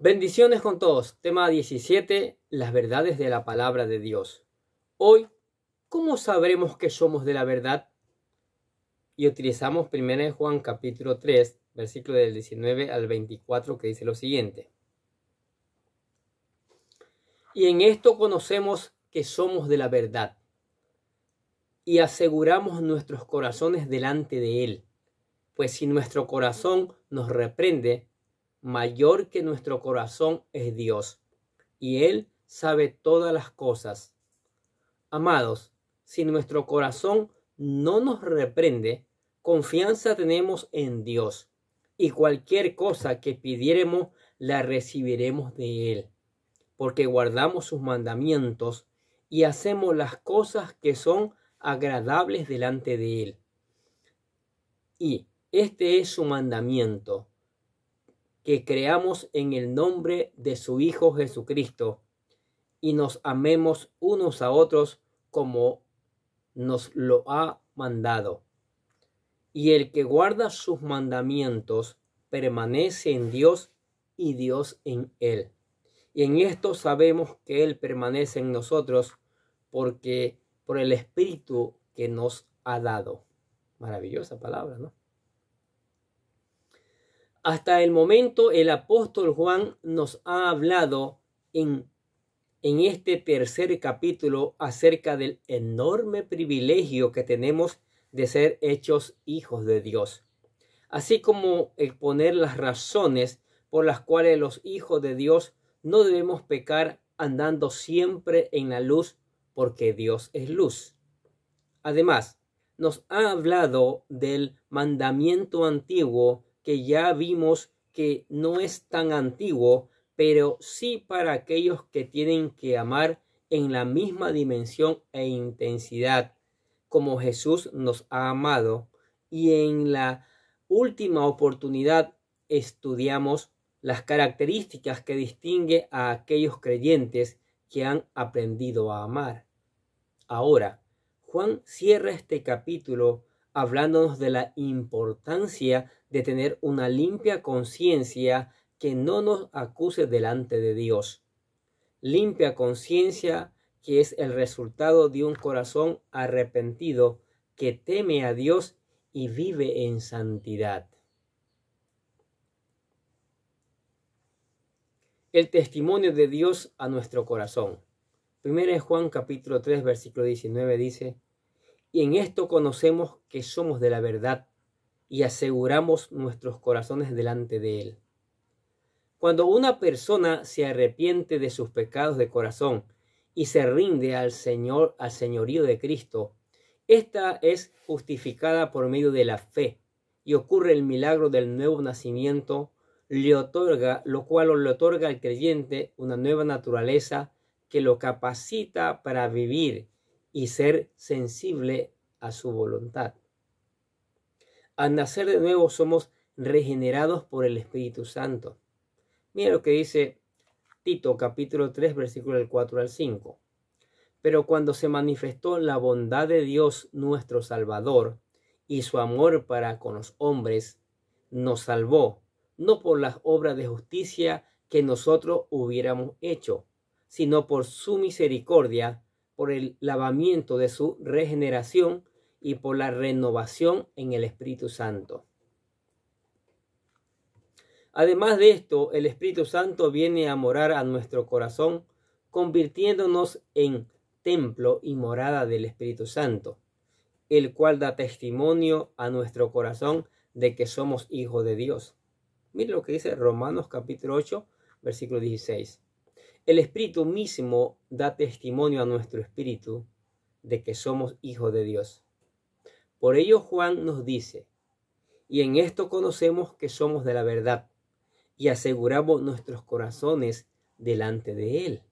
Bendiciones con todos. Tema 17. Las verdades de la palabra de Dios. Hoy, ¿cómo sabremos que somos de la verdad? Y utilizamos 1 Juan capítulo 3, versículo del 19 al 24, que dice lo siguiente. Y en esto conocemos que somos de la verdad y aseguramos nuestros corazones delante de Él. Pues si nuestro corazón nos reprende, mayor que nuestro corazón es Dios, y Él sabe todas las cosas. Amados, si nuestro corazón no nos reprende, confianza tenemos en Dios, y cualquier cosa que pidiéremos la recibiremos de Él, porque guardamos sus mandamientos y hacemos las cosas que son agradables delante de Él. Y este es su mandamiento, que creamos en el nombre de su Hijo Jesucristo y nos amemos unos a otros como nos lo ha mandado. Y el que guarda sus mandamientos permanece en Dios y Dios en él. Y en esto sabemos que Él permanece en nosotros porque por el Espíritu que nos ha dado. Maravillosa palabra, ¿no? Hasta el momento el apóstol Juan nos ha hablado en este tercer capítulo acerca del enorme privilegio que tenemos de ser hechos hijos de Dios, así como exponer las razones por las cuales los hijos de Dios no debemos pecar andando siempre en la luz, porque Dios es luz. Además, nos ha hablado del mandamiento antiguo, que ya vimos que no es tan antiguo, pero sí para aquellos que tienen que amar en la misma dimensión e intensidad como Jesús nos ha amado. Y en la última oportunidad estudiamos las características que distinguen a aquellos creyentes que han aprendido a amar. Ahora, Juan cierra este capítulo hablándonos de la importancia de tener una limpia conciencia que no nos acuse delante de Dios. Limpia conciencia que es el resultado de un corazón arrepentido que teme a Dios y vive en santidad. El testimonio de Dios a nuestro corazón. 1 Juan capítulo 3 versículo 19 dice: y en esto conocemos que somos de la verdad y aseguramos nuestros corazones delante de Él. Cuando una persona se arrepiente de sus pecados de corazón y se rinde al señorío de Cristo, esta es justificada por medio de la fe y ocurre el milagro del nuevo nacimiento, lo cual le otorga al creyente una nueva naturaleza que lo capacita para vivir y ser sensible a su voluntad. Al nacer de nuevo somos regenerados por el Espíritu Santo. Mira lo que dice Tito capítulo 3 versículo del 4 al 5. Pero cuando se manifestó la bondad de Dios nuestro Salvador y su amor para con los hombres, nos salvó, no por las obras de justicia que nosotros hubiéramos hecho, sino por su misericordia, por el lavamiento de su regeneración y por la renovación en el Espíritu Santo. Además de esto, el Espíritu Santo viene a morar a nuestro corazón, convirtiéndonos en templo y morada del Espíritu Santo, el cual da testimonio a nuestro corazón de que somos hijos de Dios. Mire lo que dice Romanos capítulo 8, versículo 16. El Espíritu mismo da testimonio a nuestro espíritu de que somos hijos de Dios. Por ello Juan nos dice: y en esto conocemos que somos de la verdad y aseguramos nuestros corazones delante de Él.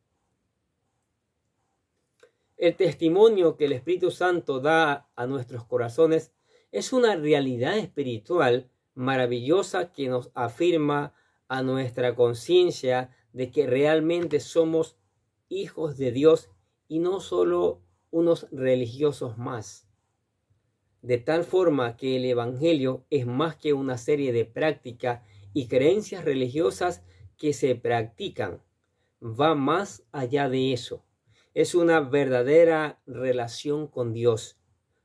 El testimonio que el Espíritu Santo da a nuestros corazones es una realidad espiritual maravillosa que nos afirma a nuestra conciencia de que realmente somos hijos de Dios y no solo unos religiosos más. De tal forma que el Evangelio es más que una serie de prácticas y creencias religiosas que se practican va más allá de eso. Es una verdadera relación con Dios,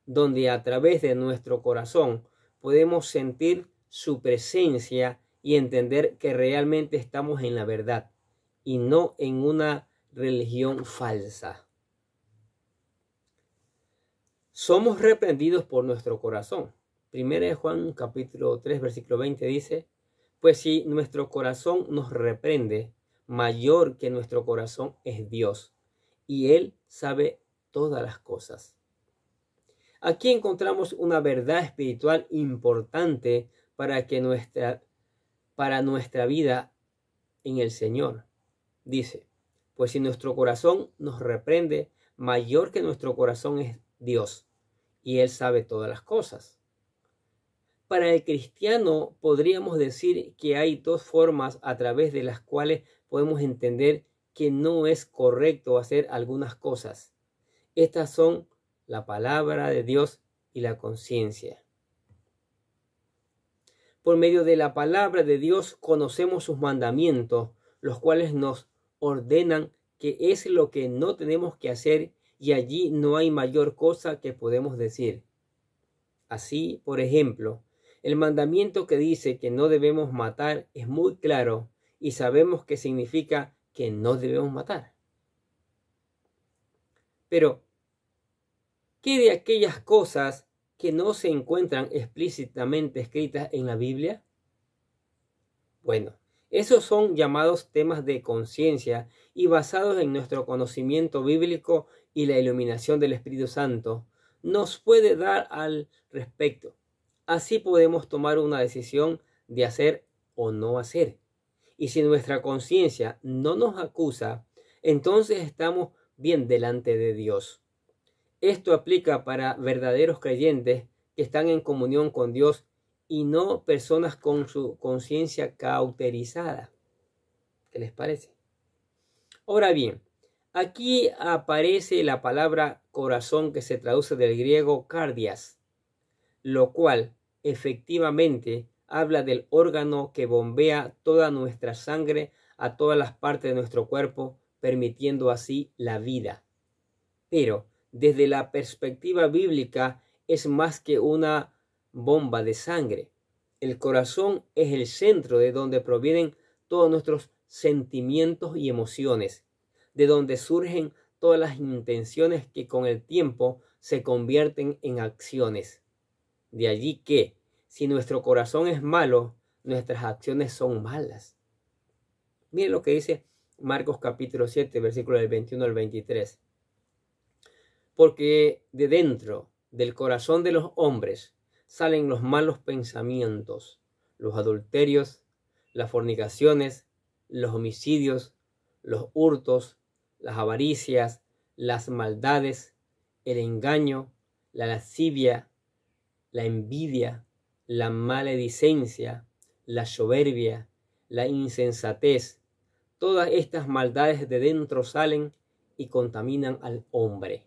donde a través de nuestro corazón podemos sentir su presencia y entender que realmente estamos en la verdad y no en una religión falsa. Somos reprendidos por nuestro corazón. Primera de Juan capítulo 3 versículo 20 dice: pues si nuestro corazón nos reprende, mayor que nuestro corazón es Dios, y Él sabe todas las cosas. Aquí encontramos una verdad espiritual importante para nuestra vida en el Señor. Dice: pues si nuestro corazón nos reprende, mayor que nuestro corazón es Dios, y Él sabe todas las cosas. Para el cristiano podríamos decir que hay dos formas a través de las cuales podemos entender que no es correcto hacer algunas cosas. Estas son la palabra de Dios y la conciencia. Por medio de la palabra de Dios conocemos sus mandamientos, los cuales nos ordenan qué es lo que no tenemos que hacer, y allí no hay mayor cosa que podemos decir. Así, por ejemplo, el mandamiento que dice que no debemos matar es muy claro y sabemos que significa que no debemos matar. Pero, ¿qué de aquellas cosas que no se encuentran explícitamente escritas en la Biblia? Bueno, esos son llamados temas de conciencia y basados en nuestro conocimiento bíblico y la iluminación del Espíritu Santo nos puede dar al respecto. Así podemos tomar una decisión de hacer o no hacer. Y si nuestra conciencia no nos acusa, entonces estamos bien delante de Dios. Esto aplica para verdaderos creyentes que están en comunión con Dios y no personas con su conciencia cauterizada. ¿Qué les parece? Ahora bien, aquí aparece la palabra corazón, que se traduce del griego cardias, lo cual efectivamente habla del órgano que bombea toda nuestra sangre a todas las partes de nuestro cuerpo, permitiendo así la vida. Pero desde la perspectiva bíblica es más que una bomba de sangre. El corazón es el centro de donde provienen todos nuestros sentimientos y emociones, de donde surgen todas las intenciones que con el tiempo se convierten en acciones. De allí que, si nuestro corazón es malo, nuestras acciones son malas. Miren lo que dice Marcos capítulo 7, versículos del 21 al 23. Porque de dentro del corazón de los hombres salen los malos pensamientos, los adulterios, las fornicaciones, los homicidios, los hurtos, las avaricias, las maldades, el engaño, la lascivia, la envidia, la maledicencia, la soberbia, la insensatez. Todas estas maldades de dentro salen y contaminan al hombre.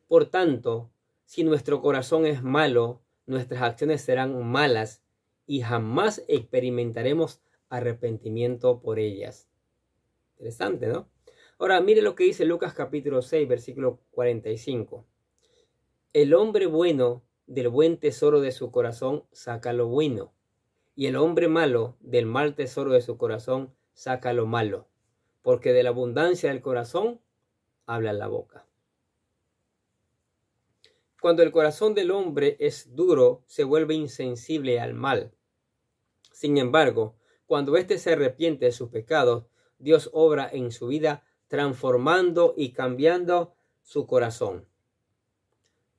Por tanto, si nuestro corazón es malo, nuestras acciones serán malas y jamás experimentaremos arrepentimiento por ellas. Interesante, ¿no? Ahora, mire lo que dice Lucas capítulo 6, versículo 45. El hombre bueno del buen tesoro de su corazón saca lo bueno, y el hombre malo del mal tesoro de su corazón saca lo malo, porque de la abundancia del corazón habla la boca. Cuando el corazón del hombre es duro, se vuelve insensible al mal. Sin embargo, cuando éste se arrepiente de sus pecados, Dios obra en su vida, transformando y cambiando su corazón.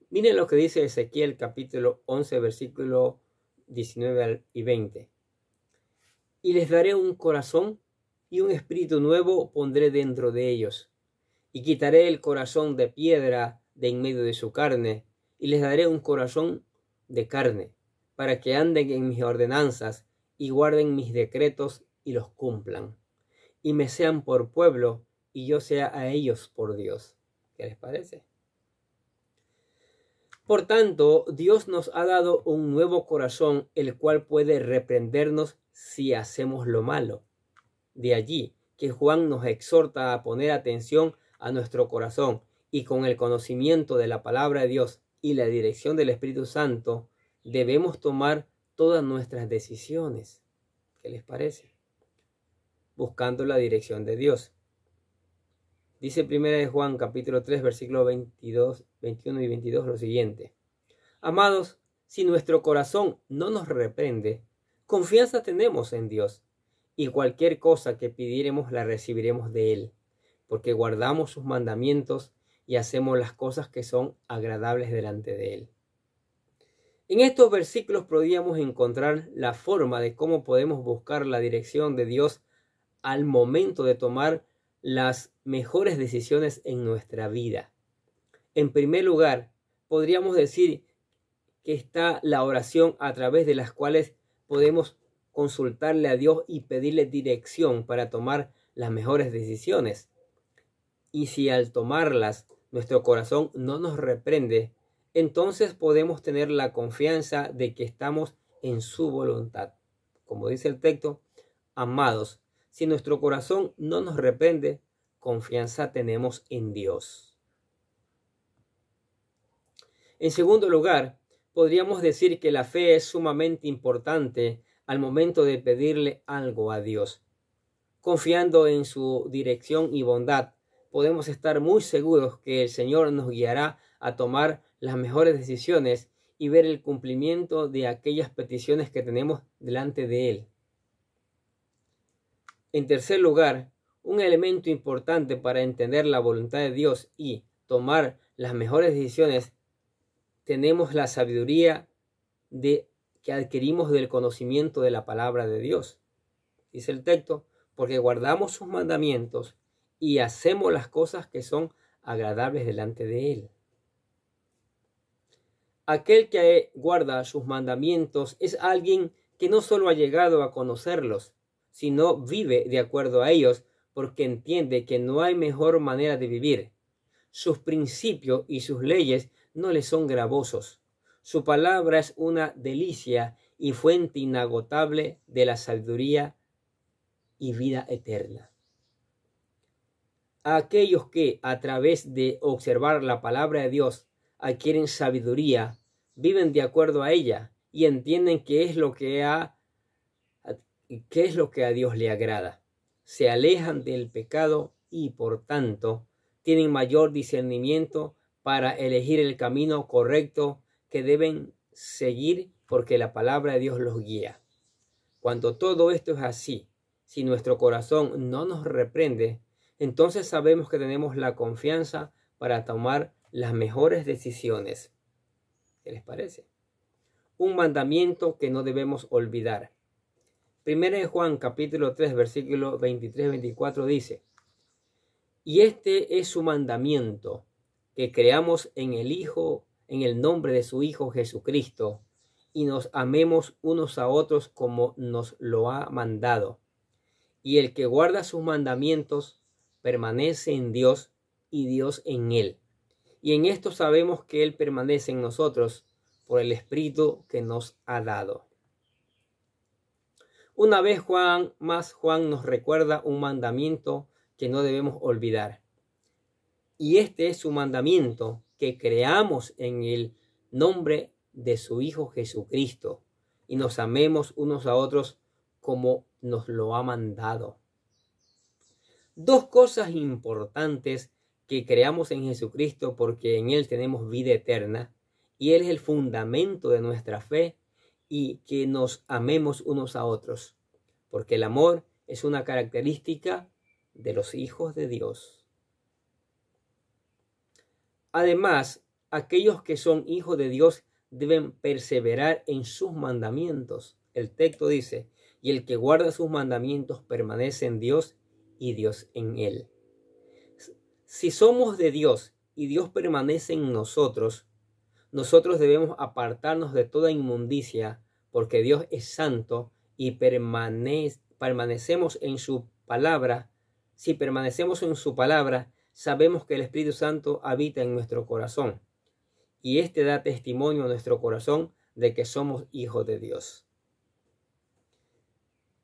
Miren lo que dice Ezequiel capítulo 11, versículo 19 y 20. Y les daré un corazón y un espíritu nuevo pondré dentro de ellos. Y quitaré el corazón de piedra de en medio de su carne, y les daré un corazón de carne, para que anden en mis ordenanzas y guarden mis decretos y los cumplan. Y me sean por pueblo, y yo sea a ellos por Dios. ¿Qué les parece? Por tanto, Dios nos ha dado un nuevo corazón, el cual puede reprendernos si hacemos lo malo, de allí que Juan nos exhorta a poner atención a nuestro corazón y con el conocimiento de la palabra de Dios y la dirección del Espíritu Santo debemos tomar todas nuestras decisiones. ¿Qué les parece? Buscando la dirección de Dios. Dice 1 Juan capítulo 3 versículos 22, 21 y 22 lo siguiente. Amados, si nuestro corazón no nos reprende, confianza tenemos en Dios, y cualquier cosa que pidiéremos la recibiremos de Él, porque guardamos sus mandamientos y hacemos las cosas que son agradables delante de Él. En estos versículos podríamos encontrar la forma de cómo podemos buscar la dirección de Dios al momento de tomar las mejores decisiones en nuestra vida. En primer lugar, podríamos decir que está la oración a través de las cuales podemos consultarle a Dios y pedirle dirección para tomar las mejores decisiones. Y si al tomarlas nuestro corazón no nos reprende, entonces podemos tener la confianza de que estamos en su voluntad. Como dice el texto, amados, si nuestro corazón no nos reprende, confianza tenemos en Dios. En segundo lugar, podríamos decir que la fe es sumamente importante al momento de pedirle algo a Dios. Confiando en su dirección y bondad, podemos estar muy seguros que el Señor nos guiará a tomar las mejores decisiones y ver el cumplimiento de aquellas peticiones que tenemos delante de Él. En tercer lugar, un elemento importante para entender la voluntad de Dios y tomar las mejores decisiones, tenemos la sabiduría que adquirimos del conocimiento de la palabra de Dios. Dice el texto, porque guardamos sus mandamientos y hacemos las cosas que son agradables delante de Él. Aquel que guarda sus mandamientos es alguien que no solo ha llegado a conocerlos, sino vive de acuerdo a ellos, porque entiende que no hay mejor manera de vivir. Sus principios y sus leyes no le son gravosos. Su palabra es una delicia y fuente inagotable de la sabiduría y vida eterna. A aquellos que a través de observar la palabra de Dios adquieren sabiduría, viven de acuerdo a ella y entienden qué es lo que a Dios le agrada. Se alejan del pecado y por tanto tienen mayor discernimiento para elegir el camino correcto que deben seguir porque la palabra de Dios los guía. Cuando todo esto es así, si nuestro corazón no nos reprende, entonces sabemos que tenemos la confianza para tomar las mejores decisiones. ¿Qué les parece? Un mandamiento que no debemos olvidar. 1 Juan capítulo 3 versículo 23-24 dice: y este es su mandamiento, que creamos en el nombre de su Hijo Jesucristo, y nos amemos unos a otros como nos lo ha mandado. Y el que guarda sus mandamientos permanece en Dios y Dios en él. Y en esto sabemos que Él permanece en nosotros por el Espíritu que nos ha dado. Una vez Juan nos recuerda un mandamiento que no debemos olvidar. Y este es su mandamiento, que creamos en el nombre de su Hijo Jesucristo y nos amemos unos a otros como nos lo ha mandado. Dos cosas importantes: que creamos en Jesucristo porque en Él tenemos vida eterna y Él es el fundamento de nuestra fe, y que nos amemos unos a otros, porque el amor es una característica de los hijos de Dios. Además, aquellos que son hijos de Dios deben perseverar en sus mandamientos. El texto dice: y el que guarda sus mandamientos permanece en Dios y Dios en él. Si somos de Dios y Dios permanece en nosotros, nosotros debemos apartarnos de toda inmundicia, porque Dios es santo y permanecemos en su palabra. Si permanecemos en su palabra, sabemos que el Espíritu Santo habita en nuestro corazón, y este da testimonio a nuestro corazón de que somos hijos de Dios.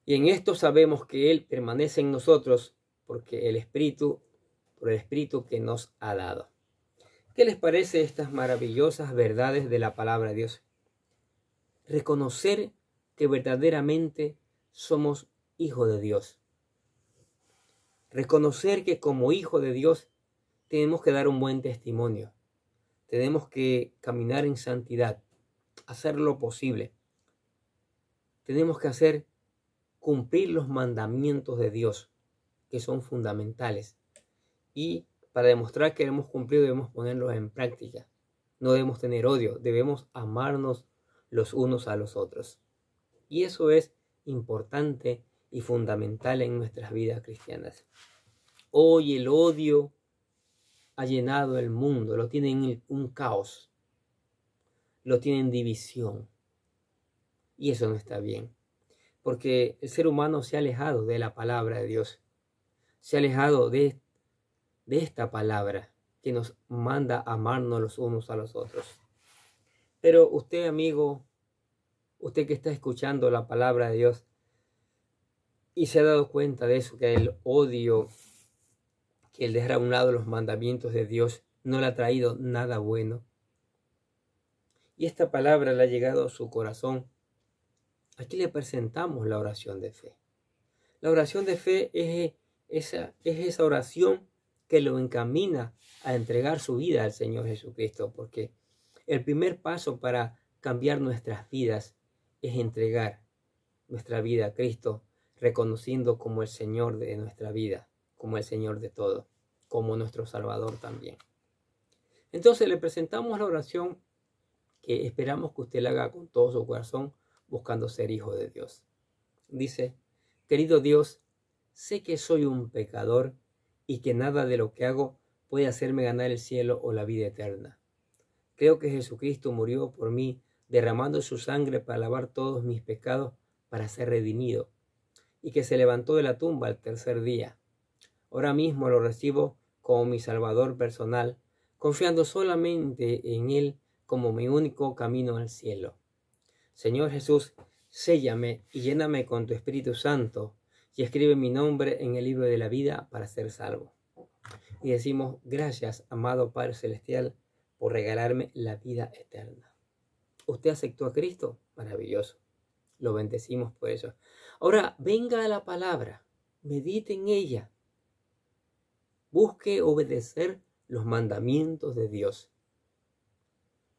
Y en esto sabemos que Él permanece en nosotros por el Espíritu que nos ha dado. ¿Qué les parece estas maravillosas verdades de la palabra de Dios? Reconocer que verdaderamente somos hijos de Dios. Reconocer que como hijo de Dios tenemos que dar un buen testimonio. Tenemos que caminar en santidad, hacer lo posible. Tenemos que cumplir los mandamientos de Dios, que son fundamentales. Y para demostrar que hemos cumplido debemos ponerlos en práctica. No debemos tener odio, debemos amarnos los unos a los otros. Y eso es importante y fundamental en nuestras vidas cristianas. Hoy el odio ha llenado el mundo, lo tienen un caos, lo tienen división. Y eso no está bien, porque el ser humano se ha alejado de la palabra de Dios, se ha alejado de esta palabra que nos manda a amarnos los unos a los otros. Pero usted, amigo, usted que está escuchando la palabra de Dios y se ha dado cuenta de eso, que el odio, que el dejar a un lado los mandamientos de Dios no le ha traído nada bueno. Y esta palabra le ha llegado a su corazón. Aquí le presentamos la oración de fe. La oración de fe es esa oración que lo encamina a entregar su vida al Señor Jesucristo, porque el primer paso para cambiar nuestras vidas es entregar nuestra vida a Cristo, reconociendo como el Señor de nuestra vida, como el Señor de todo, como nuestro Salvador también. Entonces le presentamos la oración que esperamos que usted la haga con todo su corazón, buscando ser hijo de Dios. Dice: querido Dios, sé que soy un pecador y que nada de lo que hago puede hacerme ganar el cielo o la vida eterna. Creo que Jesucristo murió por mí, derramando su sangre para lavar todos mis pecados, para ser redimido, y que se levantó de la tumba al tercer día. Ahora mismo lo recibo como mi Salvador personal, confiando solamente en Él como mi único camino al cielo. Señor Jesús, séllame y lléname con tu Espíritu Santo y escribe mi nombre en el libro de la vida para ser salvo. Y decimos: gracias, amado Padre Celestial, por regalarme la vida eterna. ¿Usted aceptó a Cristo? Maravilloso. Lo bendecimos por eso. Ahora venga a la palabra, medite en ella. Busque obedecer los mandamientos de Dios.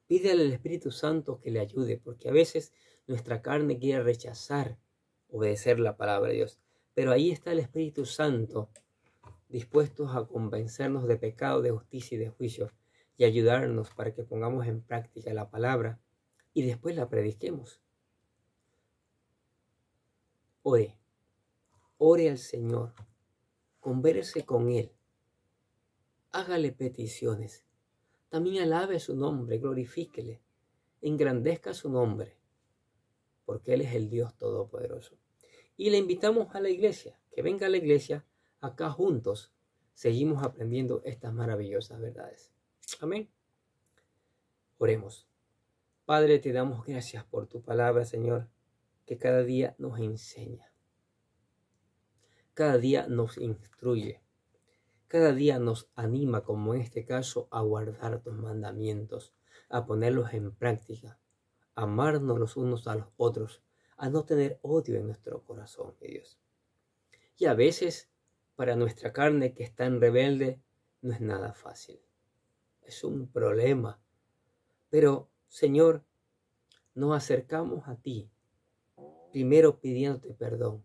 Pídele al Espíritu Santo que le ayude, porque a veces nuestra carne quiere rechazar obedecer la palabra de Dios. Pero ahí está el Espíritu Santo, dispuestos a convencernos de pecado, de justicia y de juicio, y ayudarnos para que pongamos en práctica la palabra y después la prediquemos. Ore al Señor, converse con Él, hágale peticiones, también alabe su nombre, glorifíquele, engrandezca su nombre, porque Él es el Dios Todopoderoso. Y le invitamos a la iglesia, que venga a la iglesia, acá juntos seguimos aprendiendo estas maravillosas verdades. Amén. Oremos. Padre, te damos gracias por tu palabra, Señor, que cada día nos enseña, cada día nos instruye, cada día nos anima, como en este caso, a guardar tus mandamientos, a ponerlos en práctica, a amarnos los unos a los otros, a no tener odio en nuestro corazón, mi Dios. Y a veces, para nuestra carne que está en rebelde, no es nada fácil. Es un problema. Pero, Señor, nos acercamos a ti, primero pidiéndote perdón,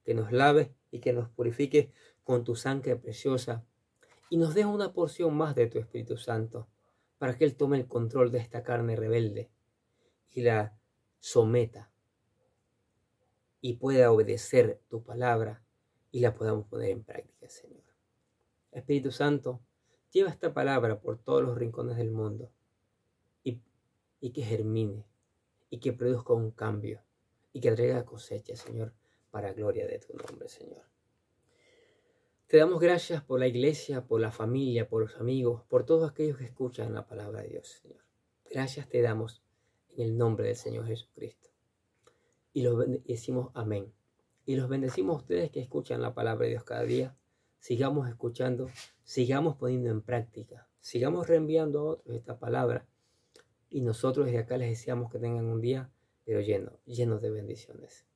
que nos laves y que nos purifiques con tu sangre preciosa y nos des una porción más de tu Espíritu Santo para que Él tome el control de esta carne rebelde y la someta y pueda obedecer tu palabra y la podamos poner en práctica, Señor. Espíritu Santo, lleva esta palabra por todos los rincones del mundo y que germine y que produzca un cambio y que traiga cosecha, Señor, para gloria de tu nombre, Señor. Te damos gracias por la iglesia, por la familia, por los amigos, por todos aquellos que escuchan la palabra de Dios, Señor. Gracias te damos en el nombre del Señor Jesucristo. Y lo decimos amén. Y los bendecimos a ustedes que escuchan la palabra de Dios cada día. Sigamos escuchando, sigamos poniendo en práctica, sigamos reenviando a otros esta palabra. Y nosotros desde acá les deseamos que tengan un día, pero lleno de bendiciones.